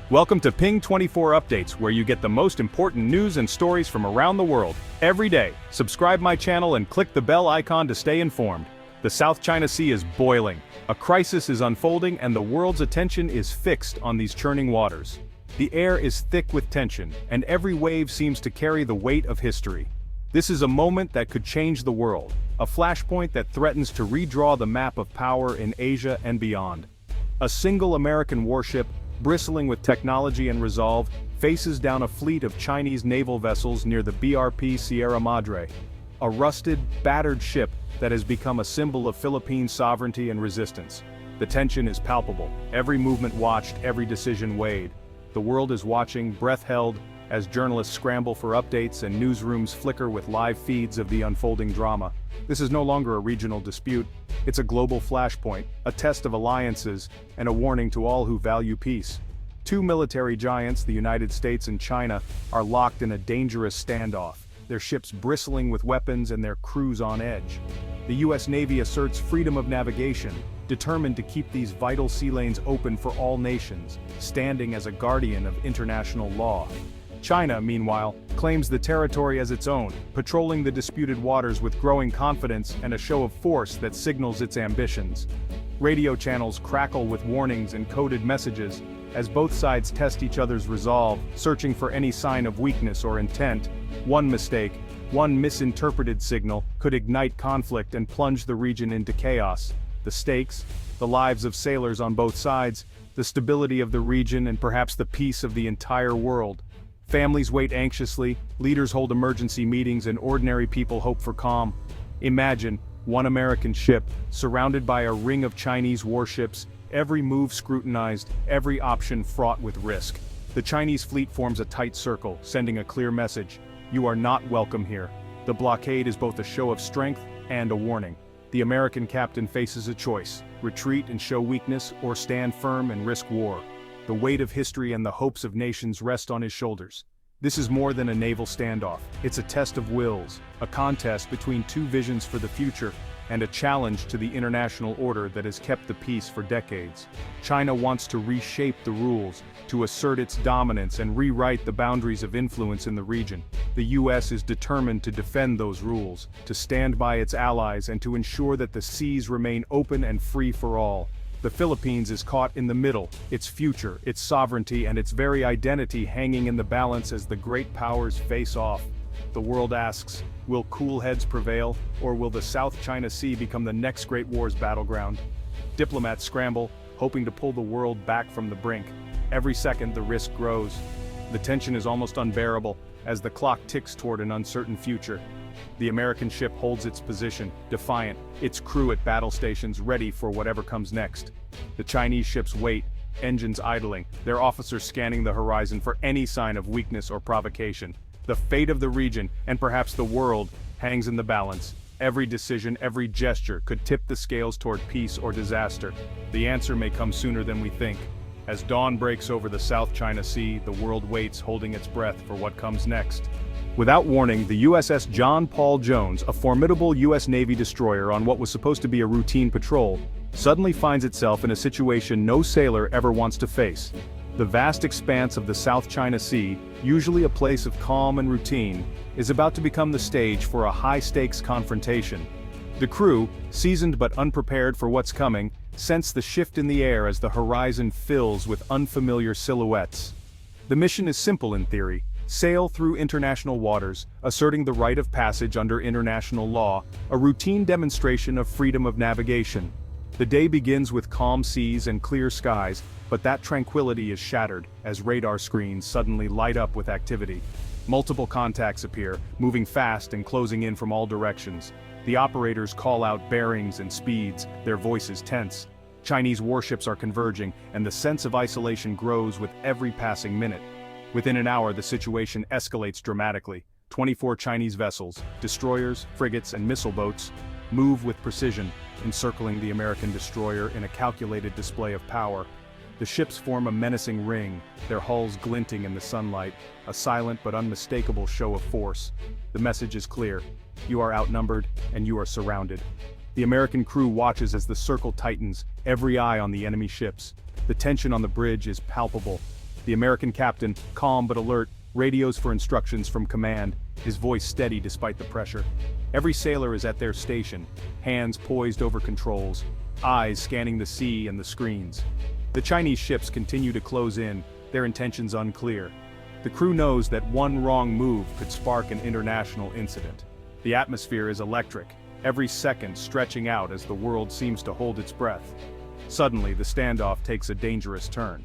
Welcome to Ping 24 Updates, where you get the most important news and stories from around the world every day. Subscribe my channel and click the bell icon to stay informed. The South China Sea is boiling. A crisis is unfolding and the world's attention is fixed on these churning waters. The air is thick with tension, and every wave seems to carry the weight of history. This is a moment that could change the world, a flashpoint that threatens to redraw the map of power in Asia and beyond. A single American warship, bristling with technology and resolve, faces down a fleet of Chinese naval vessels near the BRP Sierra Madre. A rusted, battered ship that has become a symbol of Philippine sovereignty and resistance. The tension is palpable, every movement watched, every decision weighed. The world is watching, breath held, as journalists scramble for updates and newsrooms flicker with live feeds of the unfolding drama. This is no longer a regional dispute, it's a global flashpoint, a test of alliances, and a warning to all who value peace. Two military giants, the United States and China, are locked in a dangerous standoff, their ships bristling with weapons and their crews on edge. The U.S. Navy asserts freedom of navigation, determined to keep these vital sea lanes open for all nations, standing as a guardian of international law. China, meanwhile, claims the territory as its own, patrolling the disputed waters with growing confidence and a show of force that signals its ambitions. Radio channels crackle with warnings and coded messages, as both sides test each other's resolve, searching for any sign of weakness or intent. One mistake, one misinterpreted signal, could ignite conflict and plunge the region into chaos. The stakes, the lives of sailors on both sides, the stability of the region and perhaps the peace of the entire world. Families wait anxiously, leaders hold emergency meetings, and ordinary people hope for calm. Imagine one American ship, surrounded by a ring of Chinese warships, every move scrutinized, every option fraught with risk. The Chinese fleet forms a tight circle, sending a clear message: you are not welcome here. The blockade is both a show of strength and a warning. The American captain faces a choice: retreat and show weakness, or stand firm and risk war. The weight of history and the hopes of nations rest on his shoulders. This is more than a naval standoff. It's a test of wills, a contest between two visions for the future, and a challenge to the international order that has kept the peace for decades. China wants to reshape the rules, to assert its dominance and rewrite the boundaries of influence in the region. The U.S. is determined to defend those rules, to stand by its allies and to ensure that the seas remain open and free for all. The Philippines is caught in the middle, its future, its sovereignty, and its very identity hanging in the balance as the great powers face off. The world asks, will cool heads prevail, or will the South China Sea become the next great war's battleground? Diplomats scramble, hoping to pull the world back from the brink. Every second the risk grows. The tension is almost unbearable, as the clock ticks toward an uncertain future. The American ship holds its position, defiant, its crew at battle stations ready for whatever comes next. The Chinese ships wait, engines idling, their officers scanning the horizon for any sign of weakness or provocation. The fate of the region, and perhaps the world, hangs in the balance. Every decision, every gesture could tip the scales toward peace or disaster. The answer may come sooner than we think. As dawn breaks over the South China Sea, the world waits, holding its breath for what comes next. Without warning, the USS John Paul Jones, a formidable U.S. Navy destroyer on what was supposed to be a routine patrol, suddenly finds itself in a situation no sailor ever wants to face. The vast expanse of the South China Sea, usually a place of calm and routine, is about to become the stage for a high-stakes confrontation. The crew, seasoned but unprepared for what's coming, sense the shift in the air as the horizon fills with unfamiliar silhouettes. The mission is simple in theory: sail through international waters, asserting the right of passage under international law, a routine demonstration of freedom of navigation. The day begins with calm seas and clear skies, but that tranquility is shattered as radar screens suddenly light up with activity. Multiple contacts appear, moving fast and closing in from all directions. The operators call out bearings and speeds, their voices tense. Chinese warships are converging, and the sense of isolation grows with every passing minute. Within an hour, the situation escalates dramatically. 24 Chinese vessels, destroyers, frigates, and missile boats, move with precision, encircling the American destroyer in a calculated display of power. The ships form a menacing ring, their hulls glinting in the sunlight, a silent but unmistakable show of force. The message is clear: you are outnumbered, and you are surrounded. The American crew watches as the circle tightens, every eye on the enemy ships. The tension on the bridge is palpable. The American captain, calm but alert, radios for instructions from command, his voice steady despite the pressure. Every sailor is at their station, hands poised over controls, eyes scanning the sea and the screens. The Chinese ships continue to close in, their intentions unclear. The crew knows that one wrong move could spark an international incident. The atmosphere is electric, every second stretching out as the world seems to hold its breath. Suddenly, the standoff takes a dangerous turn.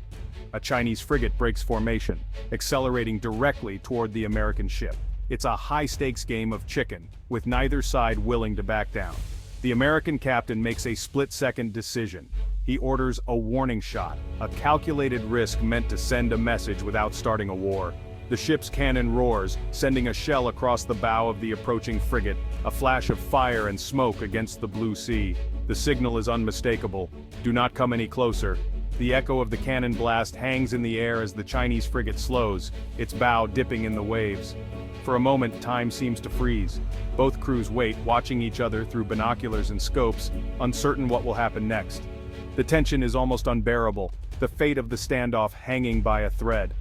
A Chinese frigate breaks formation, accelerating directly toward the American ship. It's a high-stakes game of chicken, with neither side willing to back down. The American captain makes a split-second decision. He orders a warning shot, a calculated risk meant to send a message without starting a war. The ship's cannon roars, sending a shell across the bow of the approaching frigate, a flash of fire and smoke against the blue sea. The signal is unmistakable. Do not come any closer. The echo of the cannon blast hangs in the air as the Chinese frigate slows, its bow dipping in the waves. For a moment, time seems to freeze. Both crews wait, watching each other through binoculars and scopes, uncertain what will happen next. The tension is almost unbearable, the fate of the standoff hanging by a thread.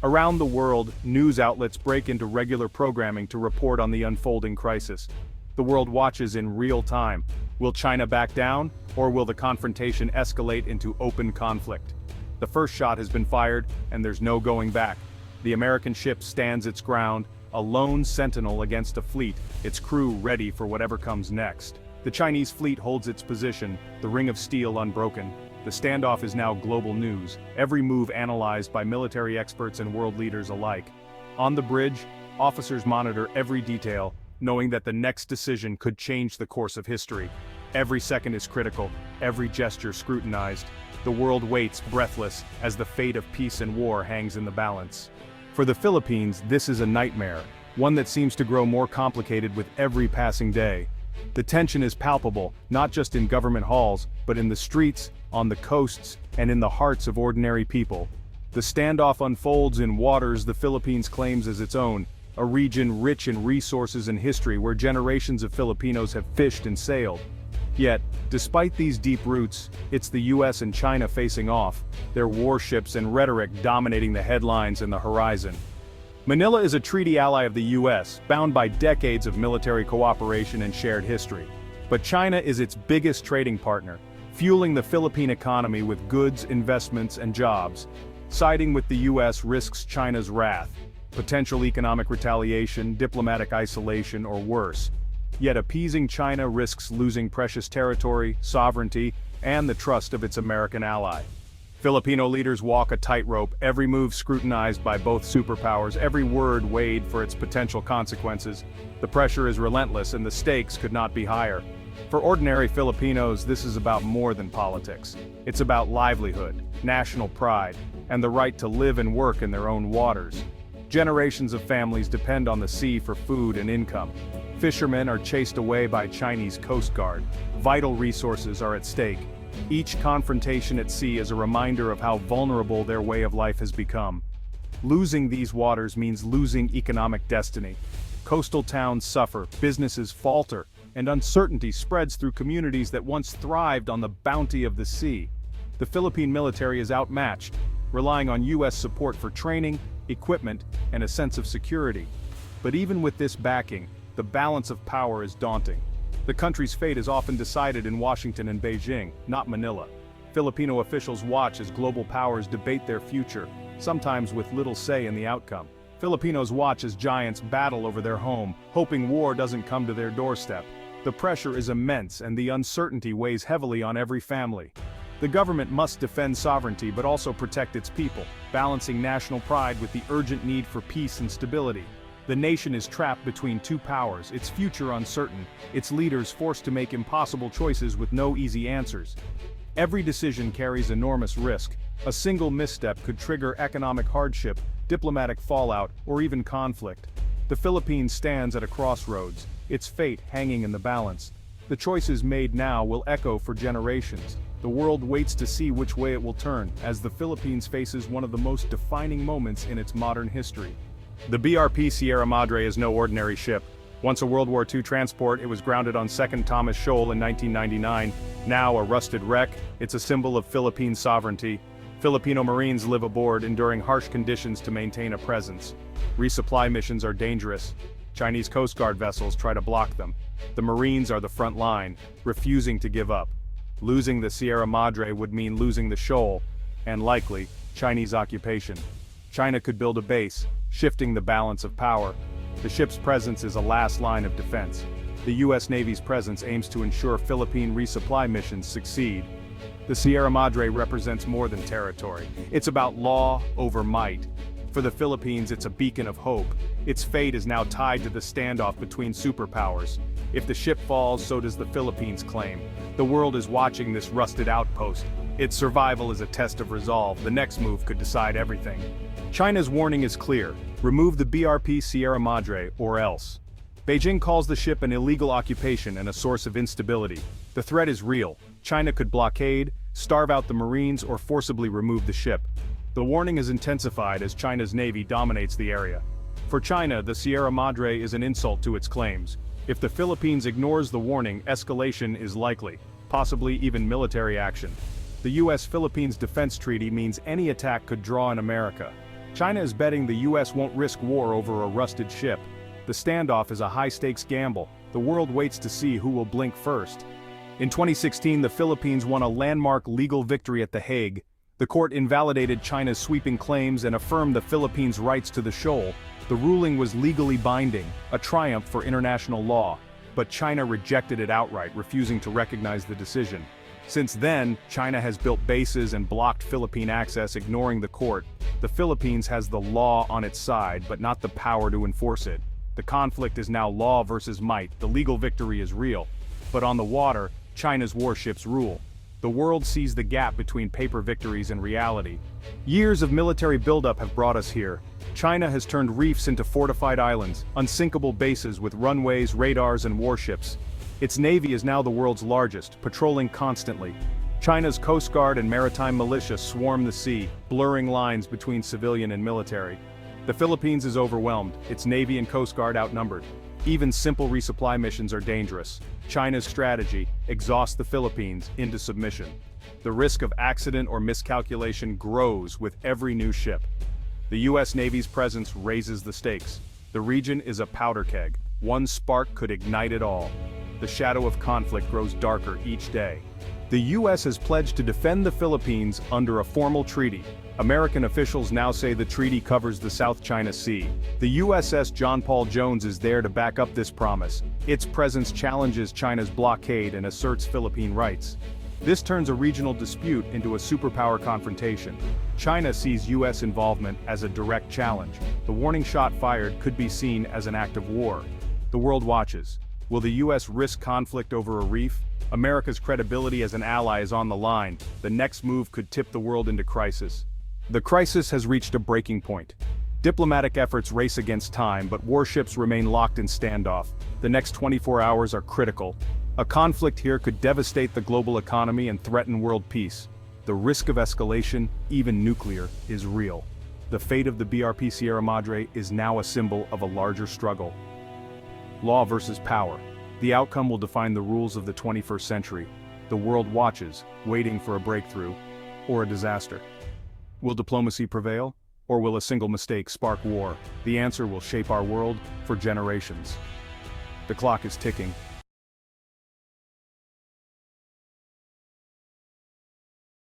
Around the world, news outlets break into regular programming to report on the unfolding crisis. The world watches in real time. Will China back down, or will the confrontation escalate into open conflict? The first shot has been fired, and there's no going back. The American ship stands its ground, a lone sentinel against a fleet, its crew ready for whatever comes next. The Chinese fleet holds its position, the ring of steel unbroken. The standoff is now global news, every move analyzed by military experts and world leaders alike. On the bridge, officers monitor every detail, knowing that the next decision could change the course of history. Every second is critical, every gesture scrutinized. The world waits, breathless, as the fate of peace and war hangs in the balance. For the Philippines, this is a nightmare, one that seems to grow more complicated with every passing day. The tension is palpable, not just in government halls, but in the streets, on the coasts, and in the hearts of ordinary people. The standoff unfolds in waters the Philippines claims as its own, a region rich in resources and history where generations of Filipinos have fished and sailed. Yet, despite these deep roots, it's the U.S. and China facing off, their warships and rhetoric dominating the headlines and the horizon. Manila is a treaty ally of the U.S., bound by decades of military cooperation and shared history. But China is its biggest trading partner, fueling the Philippine economy with goods, investments, and jobs. Siding with the U.S. risks China's wrath, potential economic retaliation, diplomatic isolation, or worse. Yet appeasing China risks losing precious territory, sovereignty, and the trust of its American ally. Filipino leaders walk a tightrope, every move scrutinized by both superpowers, every word weighed for its potential consequences. The pressure is relentless and the stakes could not be higher. For ordinary Filipinos, this is about more than politics. It's about livelihood, national pride, and the right to live and work in their own waters. Generations of families depend on the sea for food and income. Fishermen are chased away by Chinese Coast Guard. Vital resources are at stake. Each confrontation at sea is a reminder of how vulnerable their way of life has become. Losing these waters means losing economic destiny. Coastal towns suffer, businesses falter, and uncertainty spreads through communities that once thrived on the bounty of the sea. The Philippine military is outmatched, relying on U.S. support for training, equipment, and a sense of security. But even with this backing, the balance of power is daunting. The country's fate is often decided in Washington and Beijing, not Manila. Filipino officials watch as global powers debate their future, sometimes with little say in the outcome. Filipinos watch as giants battle over their home, hoping war doesn't come to their doorstep. The pressure is immense and the uncertainty weighs heavily on every family. The government must defend sovereignty but also protect its people, balancing national pride with the urgent need for peace and stability. The nation is trapped between two powers, its future uncertain, its leaders forced to make impossible choices with no easy answers. Every decision carries enormous risk. A single misstep could trigger economic hardship, diplomatic fallout, or even conflict. The Philippines stands at a crossroads, its fate hanging in the balance. The choices made now will echo for generations. The world waits to see which way it will turn, as the Philippines faces one of the most defining moments in its modern history. The BRP Sierra Madre is no ordinary ship. Once a World War II transport, it was grounded on 2nd Thomas Shoal in 1999. Now a rusted wreck, it's a symbol of Philippine sovereignty. Filipino Marines live aboard, enduring harsh conditions to maintain a presence. Resupply missions are dangerous. Chinese Coast Guard vessels try to block them. The Marines are the front line, refusing to give up. Losing the Sierra Madre would mean losing the shoal, and likely, Chinese occupation. China could build a base, shifting the balance of power. The ship's presence is a last line of defense. The U.S. Navy's presence aims to ensure Philippine resupply missions succeed. The Sierra Madre represents more than territory. It's about law over might. For the Philippines, it's a beacon of hope. Its fate is now tied to the standoff between superpowers. If the ship falls, so does the Philippines' claim. The world is watching this rusted outpost. Its survival is a test of resolve. The next move could decide everything. China's warning is clear. Remove the BRP Sierra Madre, or else. Beijing calls the ship an illegal occupation and a source of instability. The threat is real. China could blockade, starve out the Marines, or forcibly remove the ship. The warning is intensified as China's navy dominates the area. For China, the Sierra Madre is an insult to its claims. If the Philippines ignores the warning, escalation is likely, possibly even military action. The U.S.-Philippines Defense Treaty means any attack could draw on America. China is betting the U.S. won't risk war over a rusted ship. The standoff is a high-stakes gamble. The world waits to see who will blink first. In 2016, the Philippines won a landmark legal victory at The Hague. The court invalidated China's sweeping claims and affirmed the Philippines' rights to the shoal. The ruling was legally binding, a triumph for international law. But China rejected it outright, refusing to recognize the decision. Since then, China has built bases and blocked Philippine access, ignoring the court. The Philippines has the law on its side, but not the power to enforce it. The conflict is now law versus might. The legal victory is real. But on the water, China's warships rule. The world sees the gap between paper victories and reality. Years of military buildup have brought us here. China has turned reefs into fortified islands, unsinkable bases with runways, radars, and warships. Its navy is now the world's largest, patrolling constantly. China's Coast Guard and maritime militia swarm the sea, blurring lines between civilian and military. The Philippines is overwhelmed, its navy and Coast Guard outnumbered. Even simple resupply missions are dangerous. China's strategy: exhaust the Philippines into submission. The risk of accident or miscalculation grows with every new ship. The U.S. Navy's presence raises the stakes. The region is a powder keg. One spark could ignite it all. The shadow of conflict grows darker each day. The U.S. has pledged to defend the Philippines under a formal treaty. American officials now say the treaty covers the South China Sea. The USS John Paul Jones is there to back up this promise. Its presence challenges China's blockade and asserts Philippine rights. This turns a regional dispute into a superpower confrontation. China sees U.S. involvement as a direct challenge. The warning shot fired could be seen as an act of war. The world watches. Will the U.S. risk conflict over a reef? America's credibility as an ally is on the line. The next move could tip the world into crisis. The crisis has reached a breaking point. Diplomatic efforts race against time, but warships remain locked in standoff. The next 24 hours are critical. A conflict here could devastate the global economy and threaten world peace. The risk of escalation, even nuclear, is real. The fate of the BRP Sierra Madre is now a symbol of a larger struggle. Law versus power. The outcome will define the rules of the 21st century. The world watches, waiting for a breakthrough or a disaster. Will diplomacy prevail, or will a single mistake spark war? The answer will shape our world for generations. The clock is ticking.